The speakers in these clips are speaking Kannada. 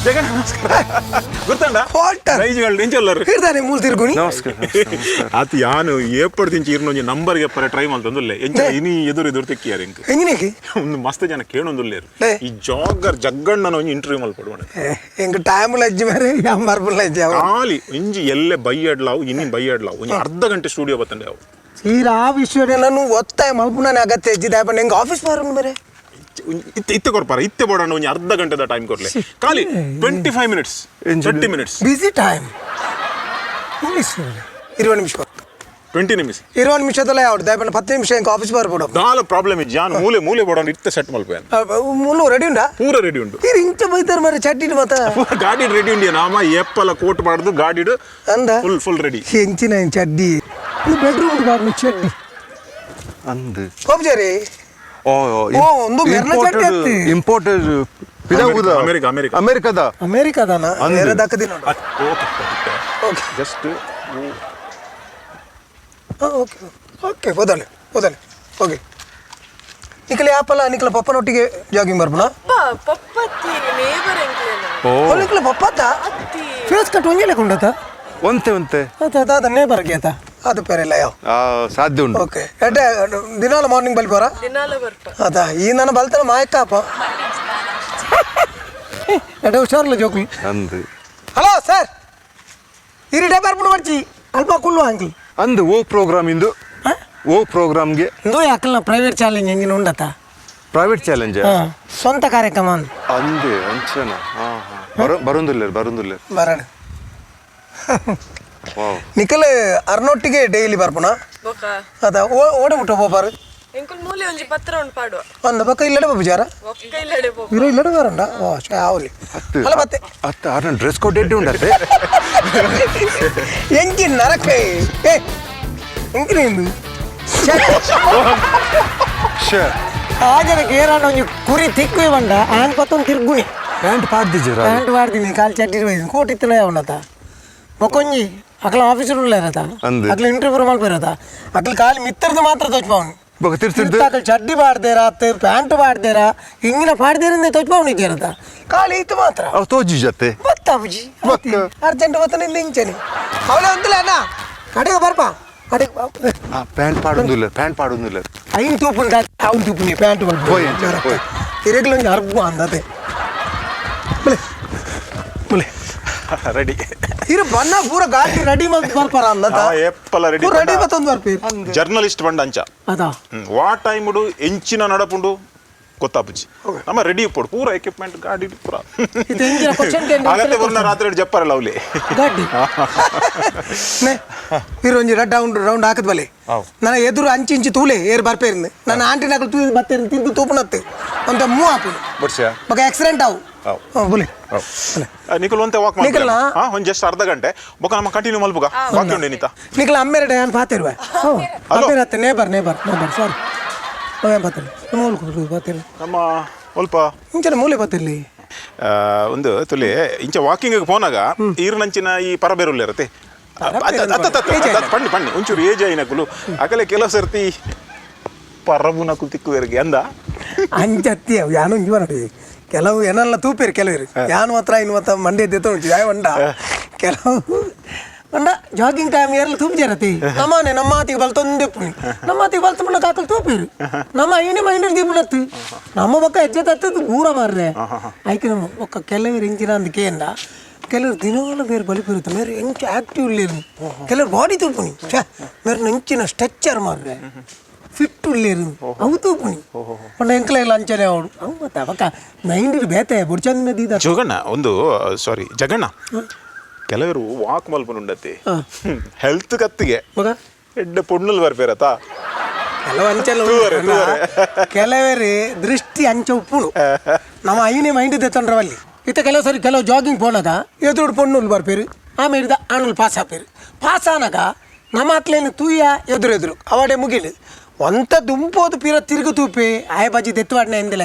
జగన్ గుర్తుండా ಹಿಡ್ದಾನೆ ಮೂಲ್ ತಿರ್ಗುನಿ ಆತ ಯಾನು ಏಪಡ್ ತಿಂಚಿ ಇರ್ನೊಂಜಿ ನಂಬರ್ ಗೆಪ್ಪರೆ ಟ್ರೈ ಮಲ್ತಂದುಲ್ಲೆ ಎಂಚ ಇನಿ ಎದುರು ತೆಕ್ಕಿಯಾರ ಇಂಕ ಎಂಗಿನೇಗೆ ಒಂದು ಮಸ್ತ್ ಜನ ಕೇಳೊಂದುಲ್ಲೇರು ಈ ಜಾಗರ್ ಜಗ್ಗಣ್ಣನ ಒಂಜಿ ಇಂಟರ್ವ್ಯೂ ಮಲ್ಪಡುವಣ ಎಂಗ ಟೈಮ್ ಲಜ್ಜಿ ಮಾರೆ ಯಾಮ್ ಬರ್ಬುಲ್ಲ ಲಜ್ಜಿ ಖಾಲಿ ಇಂಜಿ ಎಲ್ಲೆ ಬೈಯಡ್ಲಾವು ಇನಿ ಬೈಯಡ್ಲಾವು ಒಂಜಿ ಅರ್ಧ ಗಂಟೆ ಸ್ಟುಡಿಯೋ ಬತ್ತಂಡೆ ಅವು ಈಗ ಆ ವಿಷಯ ನಾನು ಒತ್ತಾಯ ಮಲ್ಪುನಾನೆ ಅಗತ್ಯ ಇದ್ದಿದ್ದೆ ಬಟ್ ಹೆಂಗೆ ಆಫೀಸ್ ಬಾರ ಬೇರೆ ಇತ್ತೆ ಕೊಡ್ಪಾರ ಇತ್ತೆ ಬೋಡಣ್ಣ ಒಂಜಿ ಅರ್ಧ ಗಂಟೆದ ಟೈಮ್ ಕೊಡ್ಲೆ ಖಾಲಿ 25 minutes 30 minutes ಬಿಸಿ ಟೈಮ್ 20 ನಿಮಿಷ 20 ನಿಮಿಷ 20 ನಿಮಿಷದಲ್ಲ ಯಾವ್ದು ದಯಪಣ್ಣ 10 ನಿಮಿಷ ಹೆಂಗೆ ಆಫೀಸ್ ಬರ್ಬೋಡು ದಾಲ ಪ್ರಾಬ್ಲಮ್ ಇಜ್ಜಿ ಯಾನು ಮೂಲೆ ಬೋಡಣ್ಣ ಇತ್ತೆ ಸೆಟ್ ಮಲ್ಪೇನು ಮೂಲು ರೆಡಿ ಉಂಟಾ ಪೂರ ರೆಡಿ ಉಂಟು ಇಂಚ ಬೈತಾರೆ ಮರ ಚಟ್ಟಿಡ್ ಮತ್ತ ಗಾಡಿ ರೆಡಿ ಉಂಡಿ ನಾಮ ಎಪ್ಪಲ ಕೋಟ್ ಮಾಡ್ದು ಗಾಡಿಡು ಅಂದ ಫುಲ್ ರೆಡಿ ಹೆಂಚಿನ ಚಡ್ಡಿ ಬೆಡ್ರೂಮ್ ಉಂಟು ಚಡ್ಡಿ ಅಂದ್ ಹೋಗ್ಜಾರಿ ಒಂದು ಇಂಪೋರ್ಟೆಡ್ ಅಮೆರಿಕದಾನ ಜಸ್ಟ್ ಓಕೆ ಹೋದಲೆ ಓಕೆ ನಿಖಲೆ ಆಪಲ್ಲ ನಿಖಲ ಪಪ್ಪನೊಟ್ಟಿಗೆ ಜಾಗಿಂಗ್ ಬರ್ಬೋಣ ನಿಖಲ ಪಪ್ಪತ್ತ ಫೇಸ್ ಕಟ್ ಒಂಜೆ ಕೊಂಡತ ಒಂತೆ ಅದ ನೇಬರ್ ಗೇತ ಅದು ಪೇರೆಲ್ಲ ಯಾವ ಸಾಧ್ಯ ಉಂಟು ಓಕೆ ಎಡ್ಡೆ ದಿನಾಲ ಮಾರ್ನಿಂಗ್ ಬಲ್ಬೋರ ಅದ ಈ ನನ್ನ ಬಲ್ತಾನ ಮಾಯಕ್ಕಪ್ಪ ಎಡ್ಡೆ ಹುಷಾರಲ್ಲ ಜೋಕಿ ಹಲೋ ಸರ್ ಈ ಡೇ ಬರ್ಬಿಡು ಬರ್ಚಿ ಅಲ್ಪ ಕುಳ್ಳು ಅಂಕಲ್ ಅಂದು ಓ ಪ್ರೋಗ್ರಾಮ್ಗೆ ಯಾಕಲ್ಲ ಪ್ರೈವೇಟ್ ಚಾಲೆಂಜ್ ಹೆಂಗಿನ ಉಂಡತ ಪ್ರೈವೇಟ್ ಚಾಲೆಂಜ್ ಸ್ವಂತ ಕಾರ್ಯಕ್ರಮ ಅಂದೆ ಅಂಚನ ಬರೋದಿಲ್ಲ ಬರೋಣ ನಿಖಲ್ ಅರ್ನೊಟ್ಟಿಗೆ ಡೈಲಿ ಬರ್ಪುಣ ಅದ ಓಡೆ ಮುಟ್ಟ ಹೋಗ್ಬಾರು ಒಂದು ಪಕ್ಕ ಇಲ್ಲಡೆ ಬಜಾರ ಇಲ್ಲಡೆ ಬರಂಡ ಯಾವಲಿ ಅಲ್ಲ ಮತ್ತೆ ಡ್ರೆಸ್ ಕೋಡ್ ಎಡ್ಡಿ ಉಂಟೆ ಎಂಕಿ ನರಕ ಎಂಕಿನ ಹಾಗೆ ಏರಾಣ ಒಂಜಿ ಕುರಿ ತಿಕ್ಕುವೆ ಬಂಡ ಆನ್ ಪತ್ತೊಂದು ತಿರ್ಗುಣಿ ಪ್ಯಾಂಟ್ ಪಾಡ್ದಿನಿ ಕಾಲು ಚಡ್ಡಿ ಕೋಟಿತ್ತಲ ಯಾವನತ ಮೊಕೊಂಜಿ ಅಕ್ಲ ಆಫೀಸರ್ ಉಳ್ಳೇರತ ಅಕ್ಲ ಇಂಟರ್ವ್ಯೂ ಮಲ್ಪಿರತ ಅಕ್ಲ ಖಾಲಿ ಮಿತ್ತರ್ದು ಮಾತ್ರ ತೋಚ್ಪಾವನು ಅಕ್ಲ ಚಡ್ಡಿ ಪಾಡ್ದೇರ ಪ್ಯಾಂಟ್ ಪಾಡ್ದೇರ ಹಿಂಗಿನ ಪಾಡ್ದೇರಿಂದ ತೋಚ್ಪಾವನು ಇದ್ದೀರತ ಖಾಲಿ ಇತ್ತು ಮಾತ್ರ ತೋಜಿ ಜೊತೆ ಬತ್ತಾಬುಜಿ ಅರ್ಜೆಂಟ್ ಬತ್ತನ ಇಲ್ಲಿ ಇಂಚನಿ ಅವಳೆ ಒಂದಿಲ್ಲ ಅಣ್ಣ ಕಡೆಗೆ ಬರ್ಪ ಕಡೆಗೆ ಪ್ಯಾಂಟ್ ಪಾಡೋದಿಲ್ಲ ಐನ್ ತೂಪು ಅವ್ನು ತೂಪು ಪ್ಯಾಂಟ್ ಬರ್ಬೋದು ತಿರುಗ್ಲೊಂದು ಅರ್ಬು ಅಂದತೆ ರೆಡಿ ಇರು ಬಣ್ಣ ಪೂರ ಗಾಡಿ ರೆಡಿ ಬರ್ಪಾರ ಅಂದತ ಎಪ್ಪಲ ರೆಡಿ ಬತ್ತೊಂದು ಬರ್ಪೀರ್ ಜರ್ನಲಿಸ್ಟ್ ಬಂಡ ಅಂಚ ಅದ ವಾ ಟೈಮ್ ಉಡು ಎಂಚಿನ ನಡಪುಂಡು ಗೊತ್ತಾಪುಜಿ ನಮ್ಮ ರೆಡಿ ಇಪ್ಪಡು ಪೂರ ಎಕ್ವಿಪ್ಮೆಂಟ್ ಗಾಡಿ ಪೂರ ಆಗತ್ತೆ ಬರ್ನ ರಾತ್ರಿ ಜಪ್ಪರಲ್ಲ ಅವಲಿ ಗಾಡಿ ಇರೊಂಜಿ ರೌಂಡ್ ಹಾಕದ್ ಬಲೆ ನನ್ನ ಎದುರು ಅಂಚಿ ತೂಲೆ ಏರ್ ಬರ್ಪೇರ್ನು ನನ್ನ ಆಂಟಿ ನಕಲು ತೂಲಿ ಬತ್ತೇರು ತಿಂದು ತೂಪುನತ್ತೆ ಅಂತ ಮೂ ಹಾಪು ಮಗ ಆಕ್ಸಿಡೆಂಟ್ ಅವು ಬೋಲಿ ನಿಖಲ್ ಒಂತೆ ವಾಕ್ ನಿಖಲ್ ಒಂದು ಜಸ್ಟ್ ಅರ್ಧ ಗಂಟೆ ಬೊಕ ನಮ್ಮ ಕಂಟಿನ್ಯೂ ಮಲ್ಪುಗ ವಾಕ್ ಉಂಡೆ ನೀತಾ ನಿಖಲ್ ಅಮ್ಮೆರಡೆ ನಾನು ಪಾತಿರುವೆ ಅಮ್ಮೆರತ್ತೆ ನೇಬರ್ ಸಾರಿ ನಮ್ಮ ಸ್ವಲ್ಪ ಇಂಚನ ಮೂಲೆ ಬತ್ತಿರ್ಲಿ ಒಂದು ತುಲಿ ಇಂಚ ವಾಕಿಂಗ್ ಪೋನಾಗ ಈರ್ನಂಚಿನ ಈ ಪರಬೇರುಲ್ಲ ಇರತ್ತೆ ಪಣ್ಣಿ ಒಂಚೂರು ಏಜ್ ಆಯ್ನಕುಲು ಅಕಲೆ ಕೆಲವು ಸರ್ತಿ ಪರಬುನಕುಲು ತಿಕ್ಕುವರಿಗೆ ಅಂದ ಅಂಚತ್ತಿ ಯಾನು ಇಂಜುವ ನೋಡಿ ಕೆಲವು ಏನೆಲ್ಲ ತೂಪೇರು ಕೆಲವರು ಯಾನು ಮಾತ್ರ ಇನ್ನು ಮತ್ತ ಮಂಡ್ಯ ಎದ್ದ ಯಾವ ಮಂಡ ಕೆಲವು ಮಂಡ ಜಾಗಿಂಗ್ ಟೈಮ್ ಏರ್ಲ ತೂಪ್ಜಾರತಿ ನಮ್ಮನೆ ನಮ್ಮ ಮಾತಿಗೆ ಬಲ್ತೊಂದೆ ಪುಣಿ ನಮ್ಮ ಮಾತಿಗೆ ಬಲ್ತ ಮುನ್ನ ಕಾಕಲ್ ತೂಪೇರು ನಮ್ಮ ಐನೇ ಮೈಂಡ್ ದೀಪುಣತ್ತು ನಮ್ಮ ಬಕ್ಕ ಹೆಜ್ಜೆ ತತ್ತದು ದೂರ ಮಾರ್ರೆ ಆಯ್ಕೆ ನಮ್ಮ ಒಕ್ಕ ಕೆಲವರು ಇಂಚಿನ ಅಂದಕ್ಕೆ ಅಂದ ಕೆಲವರು ದಿನವೂ ಬೇರೆ ಬಲಿಪಿರುತ್ತೆ ಮೇರೆ ಎಂಚು ಆಕ್ಟಿವ್ ಇಲ್ಲೇರು ಕೆಲವರು ಬಾಡಿ ತೂಪುಣಿ ಮೇರೆ ನೆಂಚಿನ ಸ್ಟ್ರೆಚ್ಚರ್ ಮಾರ್ರೆ ಫಿಟ್ ಉಳ್ಳೇರು ಅವು ತೂಪುಣಿ ಪಂಡ ಎಂಕಲ ಲಂಚನೆ ಅವಳು ಅವು ಮತ್ತೆ ಅವಕ್ಕ ಮೈಂಡಿಗೆ ಬೇತೆ ಬುಡ್ಚಂದ ದೀದ ಜೋಗಣ್ಣ ಒಂದು ಸಾರಿ ಜಗಣ್ಣ ಕೆಲವರು ವಾಕ್ ಮಲ್ಪನುಂಡತಿ ಹೆಲ್ತ್ ಕತ್ತಿಗೆ ಎಡ್ಡ ಪುಣ್ಣಲ್ ಬರ್ಪೇರತ ಕೆಲವು ಅಂಚೆಲ್ಲ ಕೆಲವೇ ದೃಷ್ಟಿ ಅಂಚ ಉಪ್ಪುಡು ನಮ್ಮ ಐನೇ ಮೈಂಡ್ ತೆತ್ತೊಂಡ್ರವಲ್ಲಿ ಇತ್ತ ಕೆಲವು ಸರಿ ಕೆಲವು ಜಾಗಿಂಗ್ ಪೋನಾಗ ಎದುರು ಪೊಣ್ಣುಲ್ ಬರ್ಪೇರು ಆಮೇಲೆ ಆಣುಲ್ ಪಾಸ್ ಹಾಪೇರು ಪಾಸ್ ಆನಾಗ ನಮ್ಮ ಹತ್ಲೇನು ತೂಯ ಎದುರು ಅವಡೆ ಮುಗಿಲು ಒಂತ ದುಂಪೋದು ಪೀರ ತಿರುಗು ತೂಪೆ ಆಯ ಬಾಜಿ ದೆತ್ತುವಾಡ್ನೆ ಎಂದಿಲ್ಲ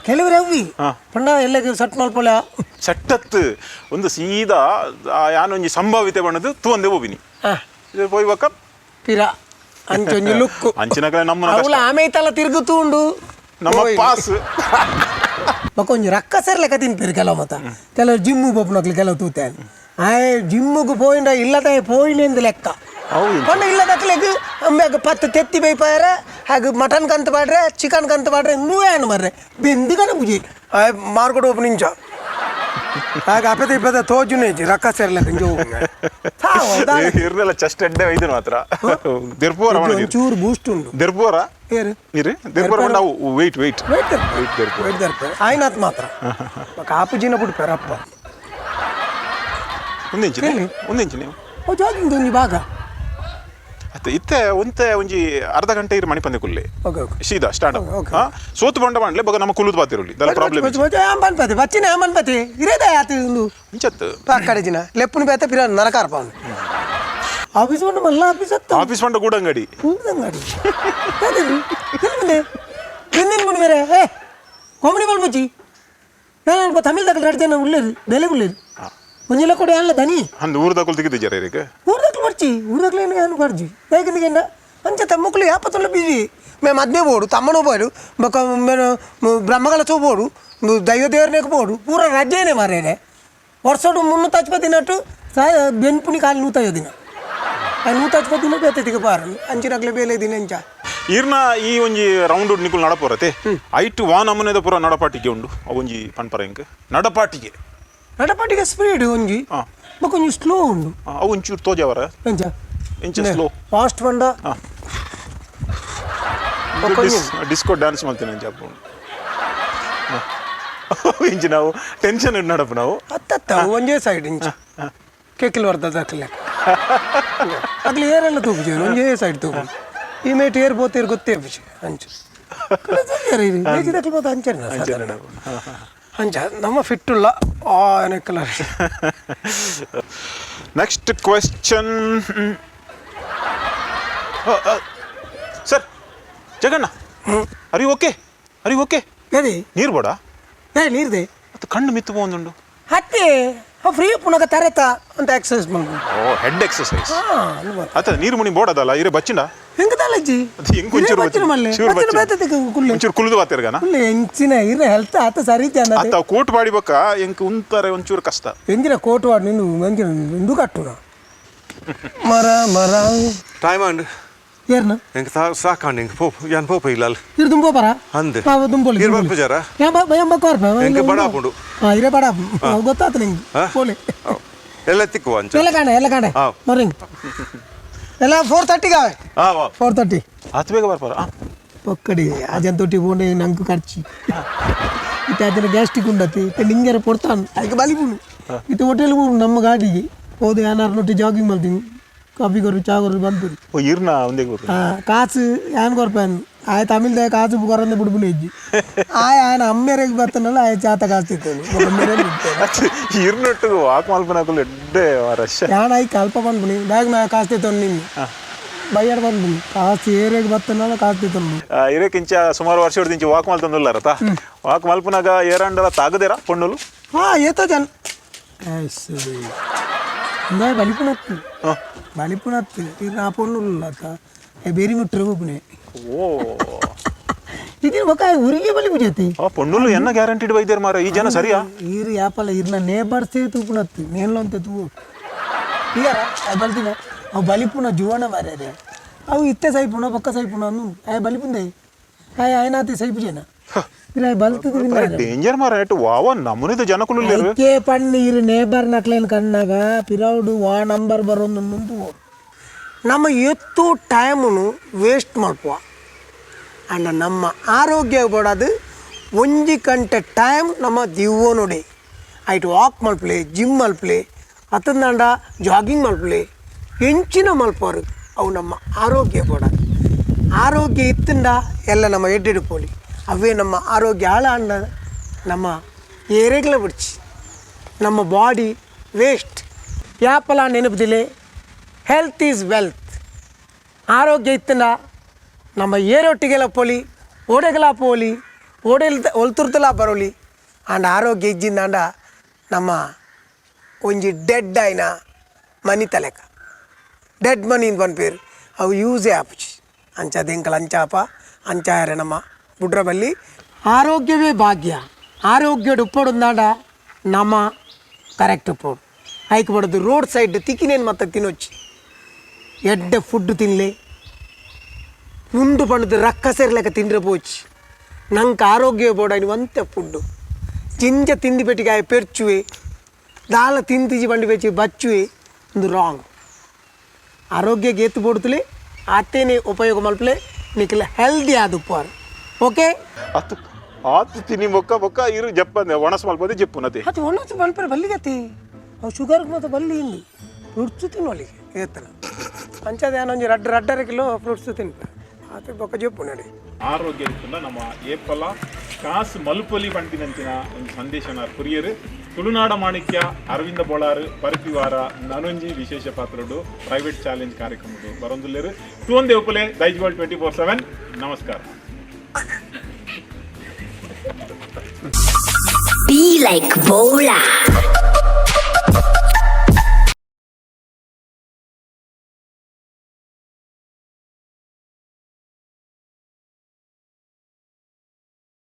ಕೆಲವರು ಅವಿ ಪಂಡ ಎಲ್ಲ ಸಟ್ ಮಲ್ಪೊಲ ಸಟ್ಟತ್ತು ಒಂದು ಸೀದಾ ಯಾನೊಂಜಿ ಸಂಭಾವಿತೆ ಬಣ್ಣದು ತೂಂದೆ ಹೋಗಿನಿ ಹೋಯ್ಬೇಕ ಪೀರ ಅಂಚೊಂಜಿ ಲುಕ್ಕು ಅಂಚಿನಕಲೆ ನಮ್ಮ ಅವಳು ಆಮೇತಲ್ಲ ತಿರುಗುತ್ತೂ ಉಂಡು ನಮ್ಮ ಪಾಸ್ ಮಕ್ಕೊಂಜಿ ರಕ್ಕ ಸೇರ್ಲೆಕ್ಕ ತಿನ್ಪೇರು ಕೆಲವು ಮತ್ತ ಕೆಲವು ಜಿಮ್ಮು ಬೊಪ್ಪನಕ್ಲಿ ಕೆಲವು ತೂತೆ ಆಯ್ ಜಿಮ್ಮಿಗೆ ಪೋಯಿಂಡ ಇಲ್ಲದ ಪೋಯಿನೆಂದು ಲೆಕ್ಕ ಪಂಡ ಇಲ್ಲದಕ್ಲೆಗ್ ಅಂಬ್ಯಾಗ ಪತ್ತು ತೆತ್ತಿ ಬೈಪಾರ ಹಾಗೆ ಮಟನ್ ಕಂತ ಮಾಡ್ರೆ ಚಿಕನ್ ಕಂತ ಮಾಡ್ರೆ ಇನ್ನೂ ಏನು ಮರ್ರೆ ಬೆಂದಿಗನ ಬುಜಿ ಮಾರ್ಕೊಡು ಒಬ್ಬ ನಿಂಚ ಹಾಗೆ ಅಪೆತ ಇಪ್ಪತ್ತ ತೋಜುನೇ ರಕ್ಕ ಸೇರ್ಲೆಕ್ಕ ಇರ್ನೆಲ್ಲ ಚೆಸ್ಟ್ ಎಡ್ಡೆ ಐದು ಮಾತ್ರ ದೆರ್ಪೋರ ಒಂಚೂರು ಬೂಸ್ಟ್ ಉಂಟು ದೆರ್ಪೋರ ಇರಿ ದೆರ್ಪೋರ ನಾವು ವೆಯ್ಟ್ ಆಯ್ನಾತ್ ಮಾತ್ರ ಕಾಪುಜಿನ ಬಿಡ್ಪಾರಪ್ಪ ಒಂದಿಂಚಿ ನೀವು ಜಾಗಿಂಗ್ ಒಂಜಿ ಭಾಗ ಇತ್ತೆ ಒಂತೆ ಒಂಜಿ ಅರ್ಧ ಗಂಟೆ ಇರು ಮಣಿಪಂದೆ ಕುಲ್ಲಿ ಸೀದಾ ಸ್ಟಾರ್ಟ್ ಸೋತು ಬಂಡ ಮಾಡ್ಲೆ ಬಗ ನಮ್ಮ ಕುಲ್ಲುದು ಬಾತಿರುಲಿ ದಲ ಪ್ರಾಬ್ಲಮ್ ಆಂಬನ್ಪತಿ ಬಚ್ಚಿನ ಆಂಬನ್ಪತಿ ಇರೇದ ಆತು ಇಂಚತ್ತು ಅಕ್ಕಡೆ ಜಿನ ಲೆಪ್ಪುನ ಬೇತ ಪಿರ ನರಕಾರ್ಪ ಆಫೀಸ್ ಬಂಡ ಮಲ್ಲ ಆಫೀಸ್ ಬಂಡ ಗೂಡಂಗಡಿ ಹಿಂದಿನ ಬೇರೆ ಕಾಮಿಡಿ ಮಾಡ್ಬಚ್ಚಿ ನಾನು ತಮಿಳ್ ದಾಖಲೆ ರಾಡ್ತೇನೆ ಉಳ್ಳೇರಿ ಬೆಲೆ ಉಳ್ಳೇರಿ ಮುಂಜಾನೆ ಕೊಡಿ ಅಲ್ಲ ದನಿ ಅಂದ್ ಊರ್ದಾಕಲ್ ತೆಗಿದ್ದೆ ಜರ ಇರಕ್ಕೆ ಊರ್ದಾಕ್ಲು ಬರ್ಚಿ ಊರ್ದಾಕ್ಲು ಏನು ಬರ್ಜಿ ಹೇಗಿಂದ ಅಂಚ ತಮ್ಮಕ್ಕಳು ಯಾಪತ್ತೊಲ್ಲ ಬಿಜಿ మేము అద్మే పోడు తమ్మను పోడు ఒక బ్రహ్మగల చూపోడు దైవ దేవునికి పోడు పూర రజ్జేనే మారేనే వర్షడు మున్ను తచ్చిపోతినట్టు బెన్పుని కాలు నూతాయో దిన ఆ నూత తచ్చిపోతిన ಬೇತಿಗೆ ಪಾರು ಅಂಚಿನಕ್ಲೆ ಬೇಲೆ ದಿನ ಅಂಚ ಈರ್ನ ಈ ಒಂಜಿ ರೌಂಡ್ ನಿಕುಲ್ ನಡಪೋರತೆ ಐಟ್ ವಾನ್ ಅಮ್ಮನೆದ ಪೂರ ನಡಪಾಟಿಗೆ ಉಂಡು ಒಂಜಿ ಪನ್ಪರ ಇಂಕ್ ನಡಪಾಟಿಗೆ ಸ್ಪೀಡ್ ಒಂಜಿ కొంచెం ಸ್ಲೋ ಉಂಡು ಅವು ಒಂಚೂರು ತೋಜವರ ಎಂಚ ಸ್ಲೋ ಫಾಸ್ಟ್ ಬಂಡ ಡಿಸ್ಕೋ ಡ್ಯಾನ್ಸ್ ಮಾಡ್ತೀನಿ ಅಂತ ಹಾಕೊಂಡು ಇಂಚು ನಾವು ಟೆನ್ಷನ್ ನಡಪು ನಾವು ಹತ್ತ ಒಂದೇ ಸೈಡ್ ಇಂಚು ಕೇಕಿಲ್ ಬರ್ತದೆ ಅಕ್ಲೆ ಅಕ್ಲಿ ಏರೆಲ್ಲ ತೂಪು ಒಂದೇ ಸೈಡ್ ತೂಪು ಈ ಮೇಟ್ ಏರ್ ಬೋತೇರ್ ಗೊತ್ತೇ ಬಿಸಿ ಅಂಚು ಬೇಜಿದಕ್ಲಿ ಬೋತ ಅಂಚೆ ಅಂಚ ನಮ್ಮ ಫಿಟ್ಟುಲ್ಲ colour next question sir Jaganna ಅರಿ ಓಕೆ ಏದಿ ನೀರು ಬೋಡ ನೀರ್ದೆ ಅದು ಕಣ್ಣು ಮಿತ್ತು ಬಂದುಂಡು ಹತ್ತೆ ಫ್ರೀ ಪುನಃ ತರೆತ ಅಂತ ಎಕ್ಸರ್ಸೈಸ್ ಮಾಡ್ಬೋದು ಓ ಹೆಡ್ ಎಕ್ಸರ್ಸೈಸ್ ಅತ್ತ ನೀರು ಮುನಿ ಬೋಡದಲ್ಲ ಇರೆ ಬಚ್ಚಿಂಡ ಹೆಂಗ ತಾಲಜ್ಜಿ ಒಂಚೂರು ಕುಲ್ದು ಬಾತಿರ್ಗಾನ ಹೆಂಚಿನ ಇರ ಹೆಲ್ತ್ ಆತ ಸರಿ ಜನ ಅತ್ತ ಕೋಟ್ ಬಾಡಿಬೇಕ ಎಂಕ್ ಉಂತಾರೆ ಒಂಚೂರು ಕಷ್ಟ ಎಂಜಿನ ಕೋಟ್ ವಾಡ್ ನಿಂದು ಮಂಜಿನ ಇಂದು ಕಟ್ಟುನ ಮರ ಟೈಮ್ ಅಂಡ್ ಏರ್ನ ಎಂಕ್ ಸಾಕಾಂಡ್ ಎಂಕ್ ಪೋ ಯಾನ್ ಪೋಪ ಇಲ್ಲಲ್ ಇರ್ ದುಂಬೋ ಪರ ಅಂದೆ ಪಾವ ದುಂಬೋಲಿ ಇರ್ ಬರ್ಪ ಜರ ಎಂಬ ಕಾರ್ಪ ಎಂಕ್ ಬಡಾಪುಂಡು ಇರೆ ಬಡಾಪು ಗೊತ್ತಾತ ನಿಂಗೆ ಪೋಲೆ ಎಲ್ಲ ತಿಕ್ಕುವ ಅಂಚ ಎಲ್ಲ ಕಾಣೆ ಮರಿಂಗ್ ಎಲ್ಲ 4:30 4:30 ಹತ್ತು ಬೇಗ ಬರ್ಪಾರ ఒక్కడి అజంతోటి పోండి నంకు ఖర్చు ఇటు అతను గ్యాస్ట్రిక్ ఉండదు ఇటు నింగర పొడతాను అది బలిపుడు ఇటు హోటల్ ನಮ್ಮ ಗಾಡಿಗೆ ಹೋದೆ ಯಾನರ್ನೊಟ್ಟಿ ಜಾಗಿಂಗ್ ಮಾಡ್ತೀನಿ ಕಾಫಿ ಕೊರು ಚಾ ಕೊರು ಬಂದ್ಬಿಡಿ ಓ ಇರ್ನ ಒಂದೇ ಕಾಸು ಯಾನ್ ಕೊರ್ಪಾನು ಆಯ ತಮಿಳ್ದ ಕಾಸು ಕೊರಂದ ಬಿಡ್ಬಿಡಿ ಇಜ್ಜಿ ఆయన అమ్మేరేకి బతనಲ್ಲ ఆయన చేత కాస్తిస్తాను ಇರ್ನೊಟ್ಟು ವಾಕ್ ಮಲ್ಪನಾಕಲ್ ಎಡ್ಡೆ ರಶ್ ಯಾನಾಯಿ ಕಲ್ಪ ಬಂದ್ಬಿಡಿ ಬ್ಯಾಗ್ ನಾ ಕಾಸ್ತಿತ್ತು ನಿನ್ನ ಬಯ್ಯಾಡ ಬಂದ್ಬಿಡಿ ಕಾಸು ಏರೇಗೆ ಬತ್ತನಲ್ಲ ಕಾಸ್ತಿತ್ತು ಇರೇಕಿಂಚ ಸುಮಾರು ವರ್ಷ ಹೊಡ್ದಿಂಚ ವಾಕ್ ಮಲ್ತಂದುಲ್ಲಾರತ ವಾಕ್ ಮಲ್ಪನಾಗ ಏರಂಡಲ ತಾಗದೇರಾ ಪೊಣ್ಣುಲು ಏತ ಜನ ಸರಿ ఇందా బలిపునత్తు బలిపునత్తు ఇది నా పొన్నులు బేరి ముట్టరు పోపునే ఓ ఇది ఒక ఊరికి బలిపు చేతి పొన్నులు ఎన్న గ్యారంటీడ్ వైద్యరు మార ఈ జన సరియా ఈరు యాపల ఇర్న నేబర్సే తూపునత్తు నేన్లో అంతే తూ ఇయరా ఆ బలితిన ఆ బలిపున జువన మారే అవు ఇత్తే సైపున పక్క సైపున అను ఆ బలిపుందే ఆయన అతి సైపు చేనా ಡೇಂಜರ್ ಮಾರ ಎಟ್ಟು ವಾವ ನಮ್ಮನಿದ ಜನಕುಲು ಕೆ ಪನ್ನೀರು ನೇಬರ್ ನಕ್ಲೇನು ಕಣ್ಣಾಗ ಪಿರೌಡು ವಾ ನಂಬರ್ ಬರೋದು ಮುಂದೆ ನಮ್ಮ ಎತ್ತು ಟೈಮನ್ನು ವೇಸ್ಟ್ ಮಾಡ್ಕೋ ಅಂಡ್ ನಮ್ಮ ಆರೋಗ್ಯ ಕೊಡೋದು ಒಂಜಿ ಗಂಟೆ ಟೈಮ್ ನಮ್ಮ ದಿವ್ವ ನೋಡಿ ಐಟ್ ವಾಕ್ ಮಲ್ಪಲೆ ಜಿಮ್ ಮಲ್ಪಲೆ ಅತಂದಾಂಡ ಜಾಗಿಂಗ್ ಮಲ್ಪಲೆ ಹೆಂಚಿನ ಮಲ್ಪೋರು ಅವು ನಮ್ಮ ಆರೋಗ್ಯ ಕೊಡೋದು ಆರೋಗ್ಯ ಇತ್ತಿಂದ ಎಲ್ಲ ನಮ್ಮ ಎಡ್ಡೆಡು ಪೋಲಿ ಅವೇ ನಮ್ಮ ಆರೋಗ್ಯ ಹಾಳಾಂಡ ನಮ್ಮ ಏರೆಗ್ಲ ಬಿಡ್ಚಿ ನಮ್ಮ ಬಾಡಿ ವೇಸ್ಟ್ ಯಾಪಲ ನೆನಪದಿಲೆ ಹೆಲ್ತ್ ಈಸ್ ವೆಲ್ತ್ ಆರೋಗ್ಯ ಇತ್ತಿನ ನಮ್ಮ ಏರೊಟ್ಟಿಗೆಲ್ಲ ಪೋಲಿ ಓಡೆಗಲ ಪೋಲಿ ಒಲ್ತುರ್ತಲ ಬರೋಲಿ ಅಂಡ್ ಆರೋಗ್ಯ ಇಜ್ಜಿಂದಾಂಡ ನಮ್ಮ ಒಂಜಿ ಡೆಡ್ ಆಯ್ನ ಮನಿ ತಲೆಕ ಡೆಡ್ ಮನಿ ಅಂತ ಬಂದ ಪೇರು ಅವು ಯೂಸೇ ಆಪುಚಿ ಅಂಚ ದೆಂಕಲ ಅಂಚಾಪ ಅಂಚಾಯರೆ ನಮ್ಮ ಬುಡ್ರ ಬಲ್ಲಿ ಆರೋಗ್ಯವೇ ಭಾಗ್ಯ ಆರೋಗ್ಯ ಉಪ್ಪೊಡುಂದಾಡ ನಮ ಕರೆಕ್ಟ್ ಉಪ್ಪೋಡು ಐಕ್ ಪಡೋದು ರೋಡ್ ಸೈಡ್ ತಿಕ್ಕಿನೇನು ಮತ್ತೆ ತಿನ್ನೊಚ್ಚಿ ಎಡ್ಡೆ ಫುಡ್ ತಿನ್ನಲೆ ಮುಂಡು ಪಂಡದು ರಕ್ಕ ಸೇರ್ಲೆಕ್ಕ ತಿಂದ್ರೆ ಪೋಚಿ ನಂಗೆ ಆರೋಗ್ಯ ಬೋಡಾನಿ ಒಂತೆ ಫುಡ್ಡು ಜಿಂಜ ತಿಂದಿ ಪೆಟ್ಟಿಗೆ ಪೆರ್ಚುವೆ ದಾಲ ತಿಂತಿಜಿ ಬಂಡಿ ಬೆಚ್ಚಿ ಬಚ್ಚುವೆ ಒಂದು ರಾಂಗ್ ಆರೋಗ್ಯಕ್ಕೆ ಎತ್ತು ಬೋಡ್ತಲೆ ಅತ್ತೇನೆ ಉಪಯೋಗ ಮಲ್ಪಲೆ ನಿಖಿಲ ಹೆಲ್ದಿ ಆದ ಉಪ್ಪಾರು ಓಕೆ ಆತು ಆತು ತಿನ್ನಿ ಮೊಕ್ಕ ಇರು ಜಪ್ಪಂದೆ ಒಣಸ್ ಮಲ್ಪದೆ ಜಪ್ಪು ನತೆ ಅದು ಒಣಸು ಮಲ್ಪರೆ ಬಲ್ಲಿಗತಿ ಅವು ಶುಗರ್ಗೆ ಮತ್ತು ಬಲ್ಲಿ ಇಲ್ಲಿ ಫ್ರೂಟ್ಸು ತಿನ್ನುವಲ್ಲಿಗೆ ಏತನ ಅಂಚದ ಏನೊಂದು ರಡ್ಡರ ಕಿಲೋ ಫ್ರೂಟ್ಸು ತಿನ್ಪ ಆತ ಬೊಕ್ಕ ಜಪ್ಪು ನಡಿ ಆರೋಗ್ಯ ನಮ್ಮ ಏಪಲ ಕಾಸು ಮಲ್ಪೊಲಿ ಬಂಟಿನಂಚಿನ ಒಂದು ಸಂದೇಶನ ಕುರಿಯರು ತುಳುನಾಡ ಮಾಣಿಕ್ಯ ಅರವಿಂದ ಬೋಳಾರ್ ಪರಿಪಿವಾರ ನನೊಂಜಿ ವಿಶೇಷ ಪಾತ್ರಡು ಪ್ರೈವೇಟ್ ಚಾಲೆಂಜ್ ಕಾರ್ಯಕ್ರಮಡು ಬರೊಂದುಲ್ಲೇರು ತುವಂದೆ ಉಪಲೆ ದೈಜ್ವಾಲ್ಡ್ 24/7 ನಮಸ್ಕಾರ. Be like Bolar.